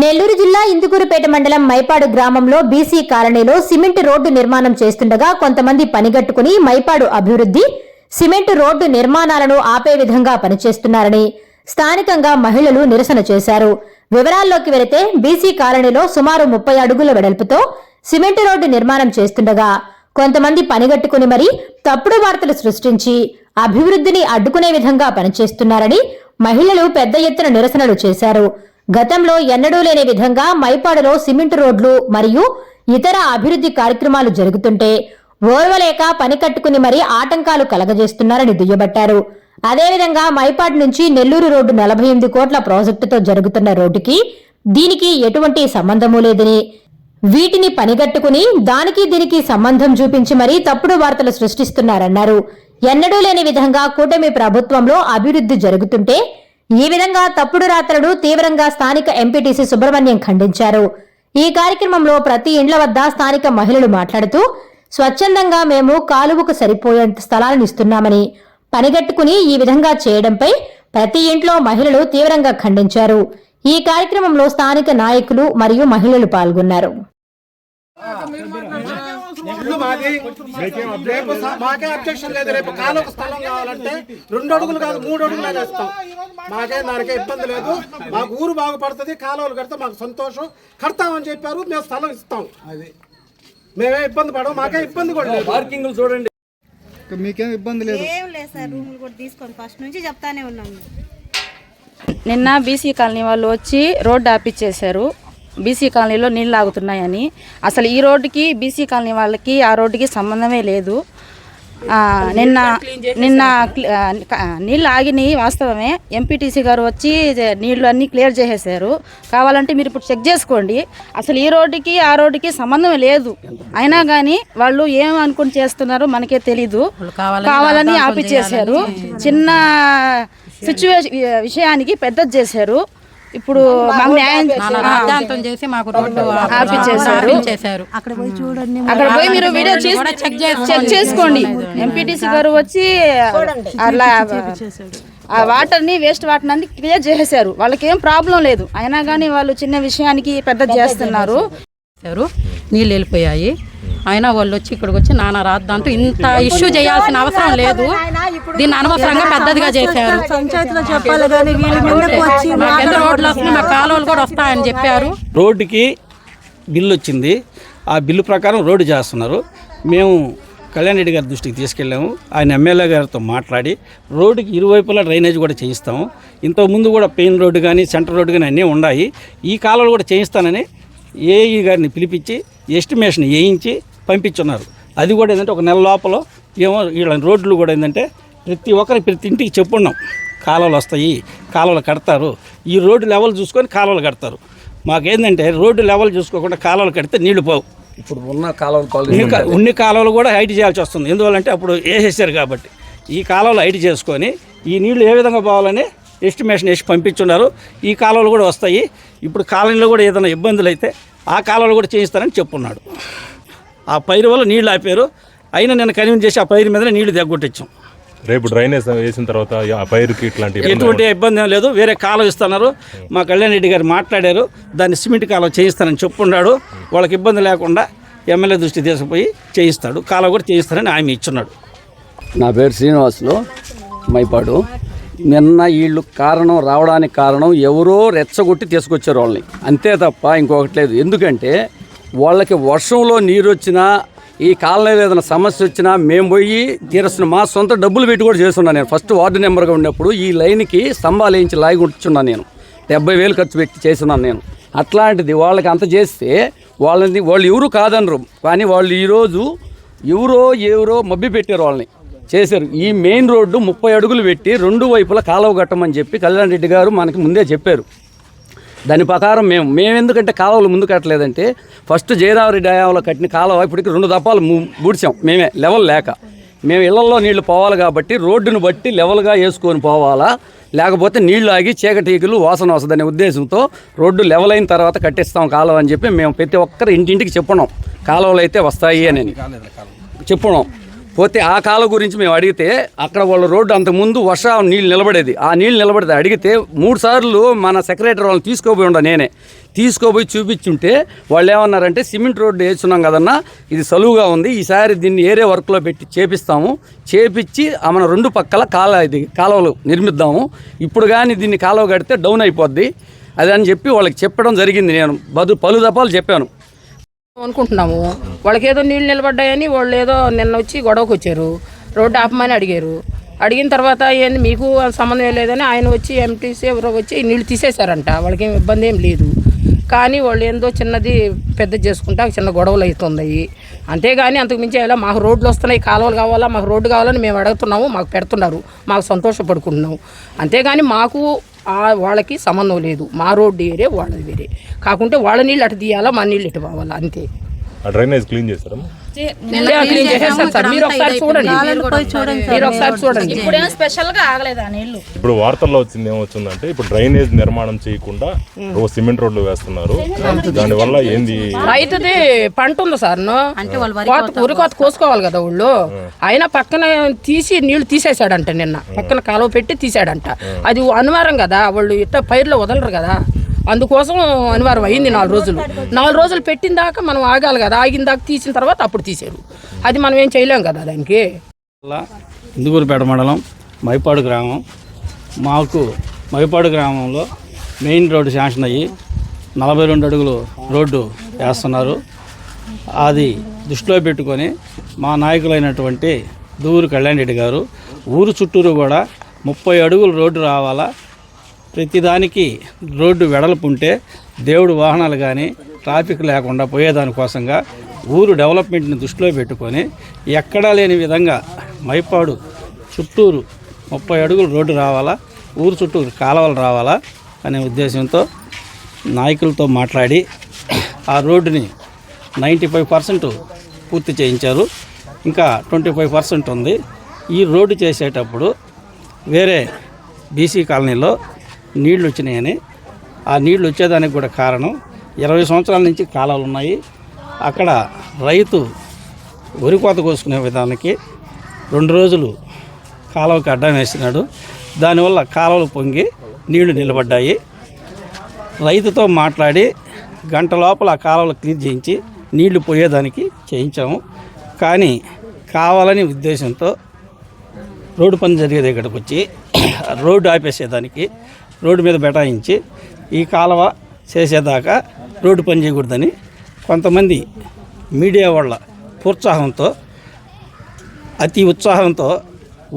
నెల్లూరు జిల్లా ఇందుకూరుపేట మండలం మైపాడు గ్రామంలో బీసీ కాలనీలో సిమెంట్ రోడ్డు నిర్మాణం చేస్తుండగా కొంతమంది పనిగట్టుకుని మైపాడు అభివృద్ధి సిమెంట్ రోడ్డు నిర్మాణాలను ఆపే విధంగా పనిచేస్తున్నారని స్థానికంగా మహిళలు నిరసన చేశారు. వివరాల్లోకి వెళితే బీసీ కాలనీలో సుమారు 30 అడుగుల వెడల్పుతో సిమెంట్ రోడ్డు నిర్మాణం చేస్తుండగా కొంతమంది పనిగట్టుకుని మరీ తప్పుడు వార్తలు సృష్టించి అభివృద్ధిని అడ్డుకునే విధంగా పనిచేస్తున్నారని మహిళలు పెద్ద ఎత్తున నిరసనలు చేశారు. గతంలో ఎన్నడూ లేని విధంగా మైపాడులో సిమెంట్ రోడ్లు మరియు ఇతర అభివృద్ధి కార్యక్రమాలు జరుగుతుంటే ఓర్వలేక పని కట్టుకుని మరీ ఆటంకాలు కలగజేస్తున్నారని దుయ్యబట్టారు. అదేవిధంగా మైపాడు నుంచి నెల్లూరు రోడ్డు 48 కోట్ల ప్రాజెక్టుతో జరుగుతున్న రోడ్డుకి దీనికి ఎటువంటి సంబంధమూ లేదని, వీటిని పనిగట్టుకుని దానికి దీనికి సంబంధం చూపించి మరీ తప్పుడు వార్తలు సృష్టిస్తున్నారన్నారు. ఎన్నడూ లేని విధంగా కూటమి ప్రభుత్వంలో అభివృద్ధి జరుగుతుంటే ఈ విధంగా తప్పుడు రాత్రలు తీవ్రంగా స్థానిక ఎంపీటీసీ సుబ్రహ్మణ్యం ఖండించారు. ఈ కార్యక్రమంలో ప్రతి ఇండ్ల వద్ద స్థానిక మహిళలు మాట్లాడుతూ స్వచ్ఛందంగా మేము కాలువకు సరిపోయేంత స్థలాలను ఇస్తున్నామని, పనిగట్టుకుని ఈ విధంగా చేయడంపై ప్రతి ఇంట్లో మహిళలు తీవ్రంగా ఖండించారు. ఈ కార్యక్రమంలో స్థానిక నాయకులు మరియు మహిళలు పాల్గొన్నారు. మాకే అబ్జెక్షన్ లేదు. రేపు కాలువకు స్థలం కావాలంటే 2 అడుగులు కాదు 3 అడుగులు వేస్తాం. దానికే ఇబ్బంది లేదు. మాకు ఊరు బాగుపడుతుంది. కాలువలు కడితే మాకు సంతోషం. కడతామని చెప్పారు, మేము స్థలం ఇస్తాం. మేమే ఇబ్బంది పడము. మాకే ఇబ్బంది కూడా లేదు. పార్కింగ్ చూడండి, మీకేం ఇబ్బంది లేదు. ఏం లేదు సార్, రూములు కూడా తీసుకొని ఫస్ట్ నుంచి చెప్తానే ఉన్నాము. నిన్న బీసీ కాలనీ వాళ్ళు వచ్చి రోడ్డు ఆపిచ్చేశారు. బీసీ కాలనీలో నీళ్ళు ఆగుతున్నాయని. అసలు ఈ రోడ్డుకి బీసీ కాలనీ వాళ్ళకి ఆ రోడ్డుకి సంబంధమే లేదు. నిన్న నీళ్ళు ఆగినాయి వాస్తవమే. ఎంపీటీసీ గారు వచ్చి నీళ్లు అన్నీ క్లియర్ చేసేసారు. కావాలంటే మీరు ఇప్పుడు చెక్ చేసుకోండి. అసలు ఈ రోడ్డుకి ఆ రోడ్డుకి సంబంధం లేదు. అయినా కానీ వాళ్ళు ఏమనుకుని చేస్తున్నారో మనకే తెలీదు. కావాలని ఆపిచ్చేశారు. చిన్న విషయానికి పెద్దది చేశారు. ఇప్పుడు మాకు న్యాయం చేసి మాకు రోడ్డు ఆపిచ్చేశారు. అక్కడ పోయి మీరు వీడియో చెక్ చేసుకోండి. ఎంపీటీసీ గారు వచ్చి అలా ఆ వాటర్ని వేస్ట్ వాటర్ అన్ని క్లియర్ చేసేసారు. వాళ్ళకి ఏం ప్రాబ్లం లేదు. అయినా కానీ వాళ్ళు చిన్న విషయానికి పెద్ద చేస్తున్నారు. నీళ్ళు వెళ్ళిపోయాయి. అయినా వాళ్ళు వచ్చి ఇక్కడికి వచ్చి నాన్న రాద్దాంతో ఇంత ఇష్యూ చేయాల్సిన అవసరం లేదు. దీన్ని అనవసరంగా పెద్దదిగా చేశారు. పంచాయతీలో చెప్పాలి కానీ మాకు రోడ్లు వస్తున్నాయి, మా కాలువలు కూడా వస్తాయని చెప్పారు. రోడ్డుకి బిల్లు వచ్చింది. ఆ బిల్లు ప్రకారం రోడ్డు చేస్తున్నారు. మేము కళ్యాణ్ రెడ్డి గారి దృష్టికి తీసుకెళ్ళాము. ఆయన ఎమ్మెల్యే గారితో మాట్లాడి రోడ్డుకి ఇరువైపులా డ్రైనేజ్ కూడా చేయిస్తాము. ఇంతకుముందు కూడా పెయిన్ రోడ్డు కానీ సెంటర్ రోడ్డు కానీ అన్నీ ఉన్నాయి. ఈ కాలువలు కూడా చేయిస్తానని ఏఈ గారిని పిలిపించి ఎస్టిమేషన్ వేయించి పంపించున్నారు. అది కూడా ఏంటంటే ఒక నెల లోపల ఏమో వీళ్ళ రోడ్లు కూడా ఏంటంటే ప్రతి ఇంటికి చెప్పున్నాం, కాలువలు వస్తాయి, కాలువలు కడతారు. ఈ రోడ్డు లెవెల్ చూసుకొని కాలువలు కడతారు. మాకేంటంటే రోడ్డు లెవెల్ చూసుకోకుండా కాలువలు కడితే నీళ్లు పోవు. ఇప్పుడు ఉన్న కాలువలు ఉన్ని కాలువలు కూడా హైట్ చేయాల్సి వస్తుంది. ఎందువల్లంటే అప్పుడు వేసేసారు కాబట్టి ఈ కాలువలు హైట్ చేసుకొని ఈ నీళ్లు ఏ విధంగా పోవాలని ఎస్టిమేషన్ వేసి పంపించున్నారు. ఈ కాలువలు కూడా వస్తాయి. ఇప్పుడు కాలనీలో కూడా ఏదైనా ఇబ్బందులు అయితే ఆ కాలువలు కూడా చేయిస్తారని చెప్పున్నాడు. ఆ పైరు వల్ల నీళ్లు ఆపారు. అయినా నేను కన్విన్స్ చేసి ఆ పైరు మీద నీళ్లు దగ్గొట్టించాం. రేపు డ్రైనేజ్ వేసిన తర్వాత ఆ పైరుకి ఎటువంటి ఇబ్బంది ఏం లేదు. వేరే కాలువ ఇస్తున్నారు. మా కళ్యాణ్ రెడ్డి గారు మాట్లాడారు. దాన్ని సిమెంట్ కాలువ చేయిస్తానని చెప్పున్నాడు. వాళ్ళకి ఇబ్బంది లేకుండా ఎమ్మెల్యే దృష్టి తీసుకుపోయి చేయిస్తాడు. కాలువ కూడా చేయిస్తానని హామీ ఇచ్చున్నాడు. నా పేరు శ్రీనివాసులు, మైపాడు. నిన్న వీళ్ళు రావడానికి కారణం ఎవరో రెచ్చగొట్టి తీసుకొచ్చారు వాళ్ళని, అంతే తప్ప ఇంకొకటి లేదు. ఎందుకంటే వాళ్ళకి వర్షంలో నీరు వచ్చినా ఈ కాలనీలో ఏదైనా సమస్య వచ్చినా మేము పోయి తీరుస్తున్నాం. మా సొంత డబ్బులు పెట్టి కూడా చేస్తున్నాను. నేను ఫస్ట్ వార్డు నెంబర్గా ఉన్నప్పుడు ఈ లైన్కి స్తంభాలు వేయించి లాగి ఉంటున్నాను. నేను 70,000 ఖర్చు పెట్టి చేస్తున్నాను నేను. అట్లాంటిది వాళ్ళకి అంత చేస్తే వాళ్ళు ఎవరు కాదనరు. కానీ వాళ్ళు ఈరోజు ఎవరో మబ్బి పెట్టారు, వాళ్ళని చేశారు. ఈ మెయిన్ రోడ్డు 30 అడుగులు పెట్టి 2 వైపులా కాలువ కట్టమని చెప్పి కళ్యాణ్ రెడ్డి గారు మనకి ముందే చెప్పారు. దాని ప్రకారం మేము ఎందుకంటే కాలువలు ముందు కట్టలేదంటే ఫస్ట్ జయరామరెడ్డి హయాంలో కట్టిన కాలువ ఇప్పటికి 2 దఫాలు బూడ్చాం మేమే, లెవెల్ లేక. మేము ఇళ్లలో నీళ్లు పోవాలి కాబట్టి రోడ్డును బట్టి లెవెల్గా వేసుకొని పోవాలా, లేకపోతే నీళ్లు ఆగి చీకటీగులు వాసన వస్తుందనే ఉద్దేశంతో రోడ్డు లెవెల్ అయిన తర్వాత కట్టిస్తాం కాలువ అని చెప్పి మేము ప్రతి ఒక్కరు ఇంటింటికి చెప్పున్నాం. కాలువలు అయితే వస్తాయి అని చెప్పున్నాం. పోతే ఆ కాలం గురించి మేము అడిగితే అక్కడ వాళ్ళ రోడ్డు అంతకుముందు వర్షం నీళ్ళు నిలబడేది. ఆ నీళ్ళు నిలబడితే అడిగితే 3 సార్లు మన సెక్రటరీ వాళ్ళని తీసుకోపోయి నేనే తీసుకోపోయి చూపించుంటే వాళ్ళు ఏమన్నారంటే సిమెంట్ రోడ్డు వేస్తున్నాం కదన్నా, ఇది సలువుగా ఉంది, ఈసారి దీన్ని ఏరే వర్క్లో పెట్టి చేపించి మన 2 పక్కల కాలువలు నిర్మిద్దాము, ఇప్పుడు కానీ దీన్ని కాలువ కడితే డౌన్ అయిపోద్ది అది అని చెప్పి వాళ్ళకి చెప్పడం జరిగింది. నేను పలు దఫాలు చెప్పాను. అనుకుంటున్నాము వాళ్ళకి ఏదో నీళ్ళు నిలబడ్డాయని వాళ్ళు ఏదో నిన్న వచ్చి గొడవకు వచ్చారు, రోడ్డు ఆపమని అడిగిన తర్వాత ఏంది మీకు సంబంధం లేదని ఆయన వచ్చి ఎంటీసీ ఎవరో వచ్చి నీళ్ళు తీసేశారంట. వాళ్ళకి ఏం ఇబ్బంది ఏం లేదు, కానీ వాళ్ళు ఏందో చిన్నది పెద్ద చేసుకుంటా చిన్న గొడవలు అవుతున్నాయి అంతేగాని అంతకు మించి ఎలా మాకు రోడ్లు వస్తున్నాయి, కాలువలు కావాలా, మాకు రోడ్డు కావాలని మేము అడుగుతున్నాము, మాకు పెడుతున్నారు, మాకు సంతోషపడుకుంటున్నాము. అంతేగాని మాకు వాళ్ళకి సంబంధం లేదు. మా రోడ్డు వేరే వాళ్ళది వేరే కాకుంటే వాళ్ళ నీళ్ళు అటు తీయాలా, మా నీళ్ళు ఇటు పోవాలా అంతే. డ్రైనేజ్ క్లీన్ చేస్తారా? క్లీన్ చేసేస్తారు సార్, మీరు ఒకసారి చూడండి. ఇప్పుడేం స్పెషల్ గా ఆగలేదు ఆ నీళ్లు. ఇప్పుడు వార్తల్లో వచ్చింది ఏమొచ్చిందంటే ఇప్పుడు డ్రైనేజ్ నిర్మాణం చేయకుండా సిమెంట్ రోడ్లు వేస్తున్నారు, దానివల్ల ఏంది రైతుది పంట ఉంది సార్, ఉరికోత కోసుకోవాలి కదా వాళ్ళు, ఆయన పక్కన తీసి నీళ్లు తీసేశాడంట, నిన్న పక్కన కాలువ పెట్టి తీసాడంట. అది అనివార్యం కదా, వాళ్ళు ఇట్ట పైర్లో వదలరు కదా, అందుకోసం అనివార్యం అయింది. 4 రోజులు పెట్టిన దాకా మనం ఆగాలి కదా, ఆగిన దాకా తీసిన తర్వాత అప్పుడు తీసారు, అది మనం ఏం చేయలేం కదా దానికి. ఇందుకూరుపేట మండలం మైపాడు గ్రామం. మాకు మైపాడు గ్రామంలో మెయిన్ రోడ్డు శాంక్షన్ అయ్యి 42 అడుగులు రోడ్డు వేస్తున్నారు. అది దృష్టిలో పెట్టుకొని మా నాయకులైనటువంటి దూరు కళ్యాణ్ రెడ్డి గారు ఊరు చుట్టూరు కూడా 30 అడుగులు రోడ్డు రావాలా, ప్రతిదానికి రోడ్డు వెడల్పు ఉంటే దేవుడు వాహనాలు కానీ ట్రాఫిక్ లేకుండా పోయేదానికోసంగా ఊరు డెవలప్మెంట్ని దృష్టిలో పెట్టుకొని ఎక్కడా లేని విధంగా మైపాడు చుట్టూరు 30 అడుగులు రోడ్డు రావాలా, ఊరు చుట్టూరు కాలువలు రావాలా అనే ఉద్దేశంతో నాయకులతో మాట్లాడి ఆ రోడ్డుని 95% పూర్తి చేయించారు. ఇంకా 25% ఉంది. ఈ రోడ్డు చేసేటప్పుడు వేరే బీసీ కాలనీలో నీళ్లు వచ్చినాయని, ఆ నీళ్లు వచ్చేదానికి కూడా కారణం 20 సంవత్సరాల నుంచి కాలువలు ఉన్నాయి. అక్కడ రైతు వరి కోత కోసుకునే విధానానికి 2 రోజులు కాలువకి అడ్డం వేసినాడు. దానివల్ల కాలువలు పొంగి నీళ్లు నిలబడ్డాయి. రైతుతో మాట్లాడి గంట లోపల ఆ కాలువలు క్లీన్ చేయించి నీళ్లు పోయేదానికి చేయించాము. కానీ కావాలని ఉద్దేశంతో రోడ్డు పని జరిగే దగ్గరకు వచ్చి రోడ్డు ఆపేసేదానికి రోడ్డు మీద బెటాయించి ఈ కాలువ చేసేదాకా రోడ్డు పని చేయకూడదని కొంతమంది మీడియా వాళ్ళ ప్రోత్సాహంతో, అతి ఉత్సాహంతో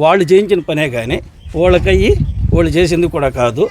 వాళ్ళు చేయించిన పనే కానీ వాళ్ళకయ్యి వాళ్ళు చేసింది కూడా కాదు.